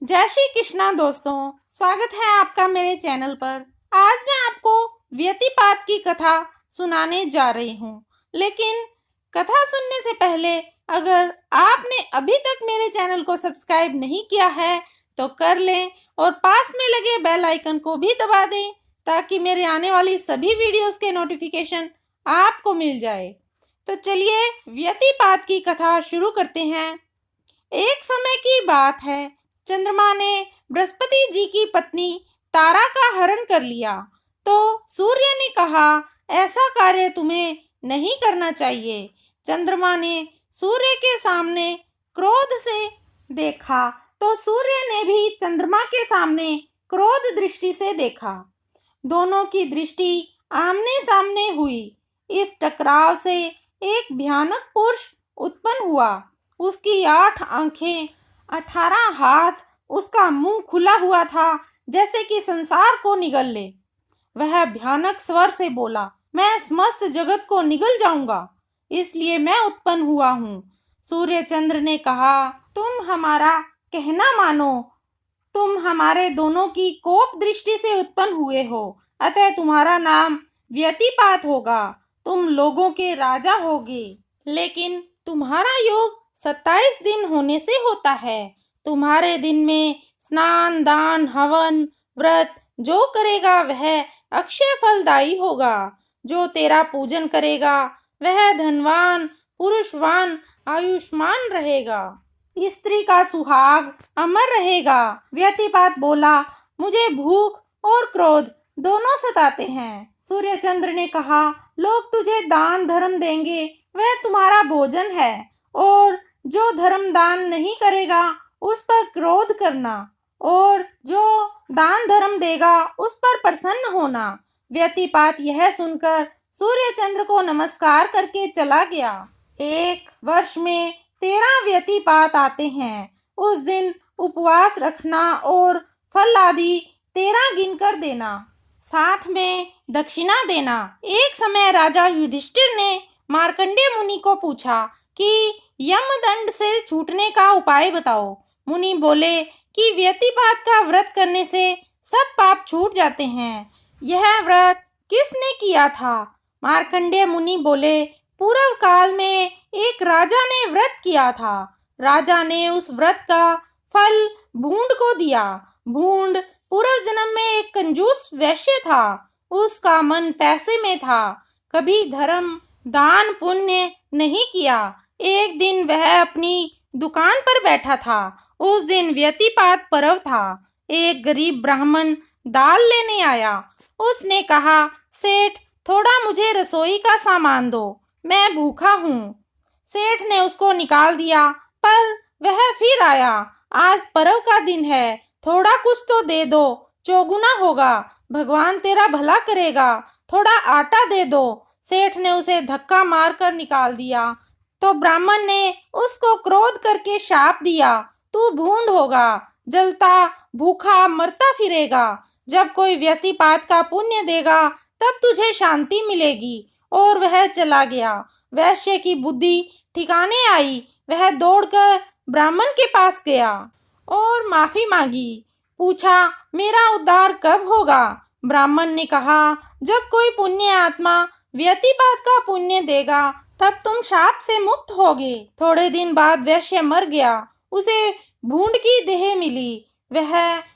जय श्री कृष्णा दोस्तों, स्वागत है आपका मेरे चैनल पर। आज मैं आपको व्यतिपात की कथा सुनाने जा रही हूँ। लेकिन कथा सुनने से पहले अगर आपने अभी तक मेरे चैनल को सब्सक्राइब नहीं किया है तो कर लें और पास में लगे बेल आइकन को भी दबा दें ताकि मेरे आने वाली सभी वीडियोस के नोटिफिकेशन आपको मिल जाए। तो चलिए व्यतिपात की कथा शुरू करते हैं। एक समय की बात है, चंद्रमा ने बृहस्पति जी की पत्नी तारा का हरण कर लिया। तो सूर्य ने कहा, ऐसा कार्य तुम्हें नहीं करना चाहिए। चंद्रमा ने सूर्य के सामने क्रोध से देखा, तो सूर्य ने भी चंद्रमा के सामने क्रोध दृष्टि से देखा। दोनों की दृष्टि आमने सामने हुई। इस टकराव से एक भयानक पुरुष उत्पन्न हुआ। उसकी 8 आंखें, 18 हाथ, उसका मुंह खुला हुआ था जैसे कि संसार को निगल ले। वह भयानक स्वर से बोला, मैं समस्त जगत को निगल जाऊंगा, इसलिए मैं उत्पन्न हुआ हूँ। सूर्य चंद्र ने कहा, तुम हमारा कहना मानो, तुम हमारे दोनों की कोप दृष्टि से उत्पन्न हुए हो, अतः तुम्हारा नाम व्यतिपात होगा। तुम लोगों के राजा होगे, लेकिन तुम्हारा योग 27 दिन होने से होता है। तुम्हारे दिन में स्नान, दान, हवन, व्रत जो करेगा वह अक्षय फलदायी होगा। जो तेरा पूजन करेगा वह धनवान, पुरुषवान, आयुष्मान रहेगा। स्त्री का सुहाग अमर रहेगा। व्यतिपात बोला, मुझे भूख और क्रोध दोनों सताते हैं। सूर्य चंद्र ने कहा, लोग तुझे दान धर्म देंगे, वह तुम्हारा भोजन है, और जो धर्म दान नहीं करेगा उस पर क्रोध करना, और जो दान धर्म देगा उस पर प्रसन्न होना। व्यतिपात यह सुनकर सूर्य चंद्र को नमस्कार करके चला गया। एक वर्ष में 13 व्यतिपात आते हैं। उस दिन उपवास रखना और फल आदि 13 गिनकर देना, साथ में दक्षिणा देना। एक समय राजा युधिष्ठिर ने मार्कंडेय मुनि को पूछा कि यमदंड से छूटने का उपाय बताओ। मुनि बोले कि व्यतिपात का व्रत करने से सब पाप छूट जाते हैं। यह व्रत किसने किया था? मार्कंडेय मुनि बोले, पूर्व काल में एक राजा ने व्रत किया था। राजा ने उस व्रत का फल भूंड को दिया। भूंड पूर्व जन्म में एक कंजूस वैश्य था। उसका मन पैसे में था, कभी धर्म, दान, पुण्य नहीं किया। एक दिन वह अपनी दुकान पर बैठा था। उस दिन व्यतिपात पर्व था। एक गरीब ब्राह्मण दाल लेने आया। उसने कहा, सेठ, थोड़ा मुझे रसोई का सामान दो, मैं भूखा हूँ। सेठ ने उसको निकाल दिया, पर वह फिर आया, आज पर्व का दिन है, थोड़ा कुछ तो दे दो, चौगुना होगा, भगवान तेरा भला करेगा, थोड़ा आटा दे दो। सेठ ने उसे धक्का मारकर निकाल दिया। तो ब्राह्मण ने उसको क्रोध करके शाप दिया, तू भूंड होगा, जलता भूखा मरता फिरेगा। जब कोई व्यतिपात का पुण्य देगा तब तुझे शांति मिलेगी। और वह चला गया। वैश्य की बुद्धि ठिकाने आई। वह दौड़कर ब्राह्मण के पास गया और माफी मांगी। पूछा, मेरा उद्धार कब होगा? ब्राह्मण ने कहा, जब कोई पुण्य आत्मा व्यतिपात का पुण्य देगा तब तुम शाप से मुक्त होगे। थोड़े दिन बाद वैश्य मर गया। उसे भूंड की देह मिली। वह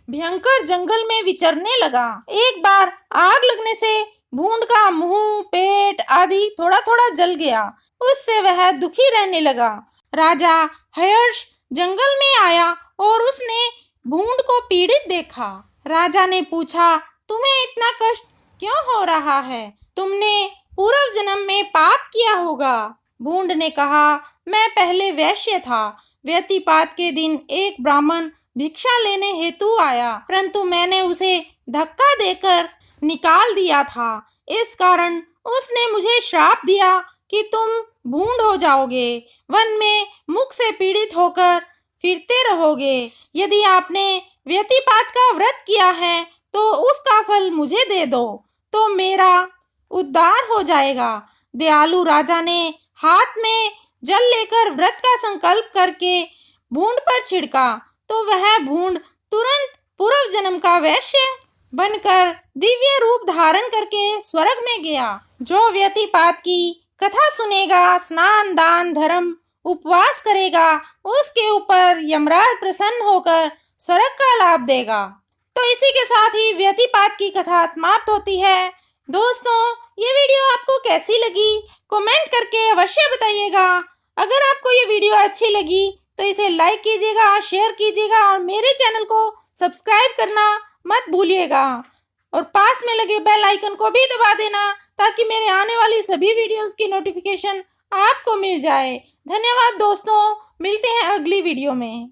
भयंकर जंगल में विचरने लगा। एक बार आग लगने से भूंड का मुंह, पेट आदि थोड़ा थोड़ा जल गया। उससे वह दुखी रहने लगा। राजा हर्ष जंगल में आया और उसने भूंड को पीड़ित देखा। राजा ने पूछा, तुम्हें इतना कष्ट क्यों हो रहा है? तुमने पूर्व जन्म में पाप किया होगा। भूंड ने कहा, मैं पहले वैश्य था। व्यतिपात के दिन एक ब्राह्मण भिक्षा लेने हेतु आया, परंतु मैंने उसे धक्का देकर निकाल दिया था। इस कारण उसने मुझे श्राप दिया कि तुम भूंड हो जाओगे, वन में मुख से पीड़ित होकर फिरते रहोगे। यदि आपने व्यतिपात का व्रत किया है तो उसका फल मुझे दे दो, तो मेरा उद्धार हो जाएगा। दयालु राजा ने हाथ में जल लेकर व्रत का संकल्प करके भूंड पर छिड़का, तो वह भूंड जन्म का वैश्य बनकर दिव्य रूप धारण करके स्वर्ग में गया। जो व्यतिपात की कथा सुनेगा, स्नान दान धर्म उपवास करेगा, उसके ऊपर यमराज प्रसन्न होकर स्वर्ग का लाभ देगा। तो इसी के साथ ही व्यतिपात की कथा समाप्त होती है। दोस्तों, ये वीडियो आपको कैसी लगी कमेंट करके अवश्य बताइएगा। अगर आपको ये वीडियो अच्छी लगी तो इसे लाइक कीजिएगा, शेयर कीजिएगा और मेरे चैनल को सब्सक्राइब करना मत भूलिएगा। और पास में लगे बेल आइकन को भी दबा देना ताकि मेरे आने वाली सभी वीडियोस की नोटिफिकेशन आपको मिल जाए। धन्यवाद दोस्तों, मिलते हैं अगली वीडियो में।